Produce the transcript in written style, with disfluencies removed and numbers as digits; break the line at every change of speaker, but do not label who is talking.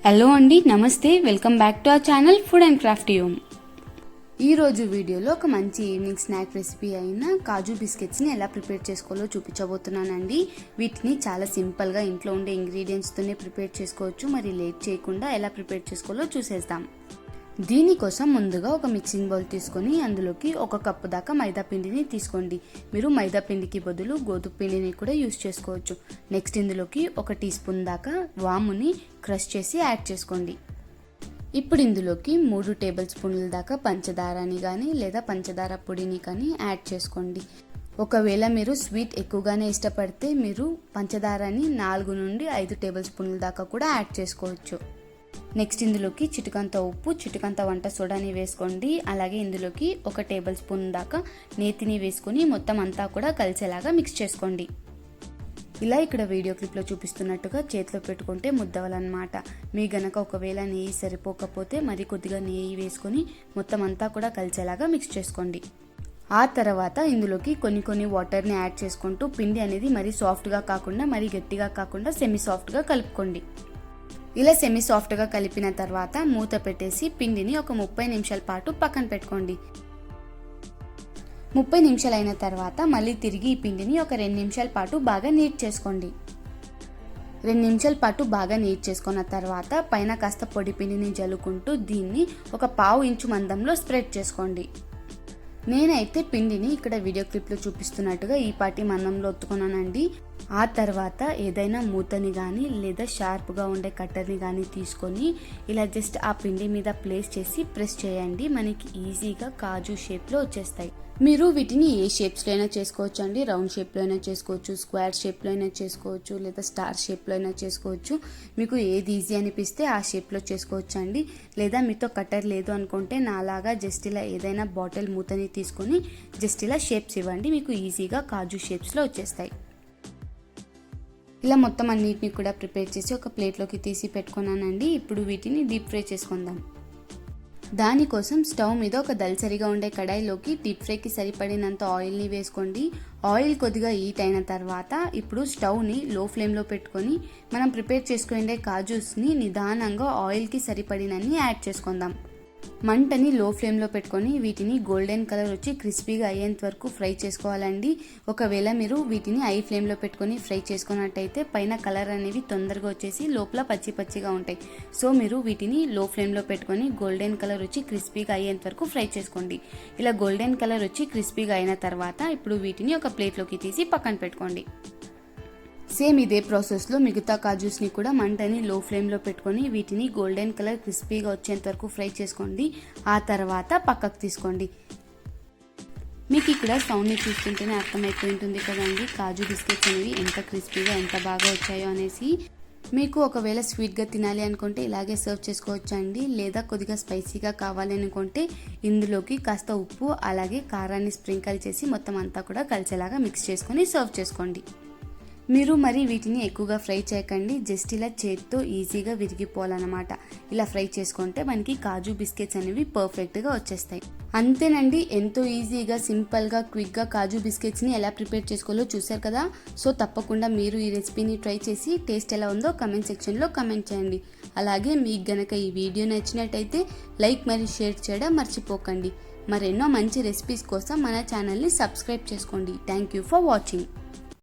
Hello అండి, నమస్తే. Welcome back to our channel food and Crafty home. ఈరోజు వీడియోలో ఒక మంచి ఈవినింగ్ స్నాక్ రెసిపీ అయిన కాజు బిస్కెట్స్ని ఎలా ప్రిపేర్ చేసుకోవాలో చూపించబోతున్నానండి. వీటిని చాలా సింపుల్గా ఇంట్లో ఉండే ఇంగ్రీడియంట్స్తోనే ప్రిపేర్ చేసుకోవచ్చు. మరి లేట్ చేయకుండా ఎలా ప్రిపేర్ చేసుకోవాలో చూసేద్దాం. దీనికోసం ముందుగా ఒక మిక్సింగ్ బౌల్ తీసుకొని అందులోకి 1 కప్పు దాకా మైదా పిండిని తీసుకోండి. మీరు మైదా పిండికి బదులు గోధుమ పిండిని కూడా యూస్ చేసుకోవచ్చు. నెక్స్ట్ ఇందులోకి 1 టీ స్పూన్ దాకా వాముని క్రష్ చేసి యాడ్ చేసుకోండి. ఇప్పుడు ఇందులోకి 3 టేబుల్ స్పూన్ల దాకా పంచదారని కానీ లేదా పంచదార పొడిని కానీ యాడ్ చేసుకోండి. ఒకవేళ మీరు స్వీట్ ఎక్కువగానే ఇష్టపడితే మీరు పంచదారని 4 నుండి 5 టేబుల్ స్పూన్ల దాకా కూడా యాడ్ చేసుకోవచ్చు. నెక్స్ట్ ఇందులోకి చిటికంత ఉప్పు, చిటికంత వంట సోడాని వేసుకోండి. అలాగే ఇందులోకి 1 టేబుల్ స్పూన్ దాకా నేతిని వేసుకొని మొత్తం అంతా కూడా కలిసేలాగా మిక్స్ చేసుకోండి. ఇలా ఇక్కడ వీడియో క్లిప్లో చూపిస్తున్నట్టుగా చేతిలో పెట్టుకుంటే ముద్దవాలన్నమాట. మీ గనక ఒకవేళ నెయ్యి సరిపోకపోతే మరి కొద్దిగా నెయ్యి వేసుకొని మొత్తం అంతా కూడా కలిసేలాగా మిక్స్ చేసుకోండి. ఆ తర్వాత ఇందులోకి కొన్ని వాటర్ని యాడ్ చేసుకుంటూ పిండి అనేది మరీ సాఫ్ట్గా కాకుండా మరీ గట్టిగా కాకుండా సెమీ సాఫ్ట్గా కలుపుకోండి. ఇలా సెమీ సాఫ్ట్గా కలిపిన తర్వాత మూత పెట్టేసి పిండిని ఒక 30 నిమిషాల పాటు పక్కన పెట్టుకోండి. 30 నిమిషాలు అయిన తర్వాత మళ్ళీ తిరిగి ఈ పిండిని ఒక 2 నిమిషాల పాటు బాగా నీట్ చేసుకోండి. 2 నిమిషాల పాటు బాగా నీట్ చేసుకున్న తర్వాత పైన కాస్త పొడి పిండిని జల్లుకుంటూ దీన్ని ఒక 1/2 ఇంచు మందంలో స్ప్రెడ్ చేసుకోండి. నేనైతే పిండిని ఇక్కడ వీడియో క్లిప్లో చూపిస్తున్నట్టుగా ఈ పాటి మందంలో ఒత్తుకున్నానండి. ఆ తర్వాత ఏదైనా మూతని కానీ లేదా షార్ప్గా ఉండే కట్టర్ని కానీ తీసుకొని ఇలా జస్ట్ ఆ పిండి మీద ప్లేస్ చేసి ప్రెస్ చేయండి. మనకి ఈజీగా కాజు షేప్లో వచ్చేస్తాయి. మీరు వీటిని ఏ షేప్స్లో అయినా చేసుకోవచ్చు అండి. రౌండ్ షేప్లో అయినా చేసుకోవచ్చు, స్క్వేర్ షేప్లో అయినా చేసుకోవచ్చు, లేదా స్టార్ షేప్లో అయినా చేసుకోవచ్చు. మీకు ఏది ఈజీ అనిపిస్తే ఆ షేప్లో చేసుకోవచ్చు అండి. లేదా మీతో కట్టర్ లేదు అనుకుంటే నాలాగా జస్ట్ ఇలా ఏదైనా బాటిల్ మూతని తీసుకొని జస్ట్ ఇలా షేప్స్ ఇవ్వండి. మీకు ఈజీగా కాజు షేప్స్లో వచ్చేస్తాయి. ఇలా మొత్తం అన్నిటిని కూడా ప్రిపేర్ చేసి ఒక ప్లేట్లోకి తీసి పెట్టుకున్నానండి. ఇప్పుడు వీటిని డీప్ ఫ్రై చేసుకుందాం. దానికోసం స్టవ్ మీద ఒక దళసరిగా ఉండే కడాయిలోకి డీప్ ఫ్రైకి సరిపడినంత ఆయిల్ని వేసుకోండి. ఆయిల్ కొద్దిగా హీట్ అయిన తర్వాత ఇప్పుడు స్టవ్ని లో ఫ్లేమ్లో పెట్టుకొని మనం ప్రిపేర్ చేసుకునే కాజూస్ని నిదానంగా ఆయిల్కి సరిపడినన్ని యాడ్ చేసుకుందాం. మంటని లో ఫ్లేమ్లో పెట్టుకొని వీటిని గోల్డెన్ కలర్ వచ్చి క్రిస్పీగా అయ్యేంత వరకు ఫ్రై చేసుకోవాలండి. ఒకవేళ మీరు వీటిని హై ఫ్లేమ్లో పెట్టుకొని ఫ్రై చేసుకున్నట్టయితే పైన కలర్ అనేవి తొందరగా వచ్చేసి లోపల పచ్చిగా ఉంటాయి. సో మీరు వీటిని లో ఫ్లేమ్లో పెట్టుకొని గోల్డెన్ కలర్ వచ్చి క్రిస్పీగా అయ్యేంత వరకు ఫ్రై చేసుకోండి. ఇలా గోల్డెన్ కలర్ వచ్చి క్రిస్పీగా అయిన తర్వాత ఇప్పుడు వీటిని ఒక ప్లేట్లోకి తీసి పక్కన పెట్టుకోండి. సేమ్ ఇదే ప్రాసెస్లో మిగతా కాజూస్ని కూడా మంటని లో ఫ్లేమ్లో పెట్టుకొని వీటిని గోల్డెన్ కలర్ క్రిస్పీగా వచ్చేంత వరకు ఫ్రై చేసుకోండి. ఆ తర్వాత పక్కకు తీసుకోండి. మీకు ఇక్కడ సౌండ్ని చూస్తుంటేనే అర్థమైపోయి ఉంటుంది కదండి కాజు బిస్కెట్స్ అనేవి ఎంత క్రిస్పీగా ఎంత బాగా వచ్చాయో అనేసి. మీకు ఒకవేళ స్వీట్గా తినాలి అనుకుంటే ఇలాగే సర్వ్ చేసుకోవచ్చు అండి. లేదా కొద్దిగా స్పైసీగా కావాలి అనుకుంటే ఇందులోకి కాస్త ఉప్పు అలాగే కారాన్ని స్ప్రింకిల్ చేసి మొత్తం అంతా కూడా కలిసేలాగా మిక్స్ చేసుకొని సర్వ్ చేసుకోండి. మీరు మరి వీటిని ఎక్కువగా ఫ్రై చేయకండి. జస్ట్ ఇలా చేతితో ఈజీగా విరిగిపోవాలన్నమాట. ఇలా ఫ్రై చేసుకుంటే మనకి కాజు బిస్కెట్స్ అనేవి పర్ఫెక్ట్గా వచ్చేస్తాయి. అంతేనండి, ఎంతో ఈజీగా సింపుల్గా క్విక్గా కాజు బిస్కెట్స్ని ఎలా ప్రిపేర్ చేసుకోవాలో చూసారు కదా. సో తప్పకుండా మీరు ఈ రెసిపీని ట్రై చేసి టేస్ట్ ఎలా ఉందో కమెంట్ సెక్షన్లో కమెంట్ చేయండి. అలాగే మీకు గనక ఈ వీడియో నచ్చినట్టయితే లైక్ మరియు షేర్ చేయడం మర్చిపోకండి. మరెన్నో మంచి రెసిపీస్ కోసం మన ఛానల్ని సబ్స్క్రైబ్ చేసుకోండి. Thank you for watching.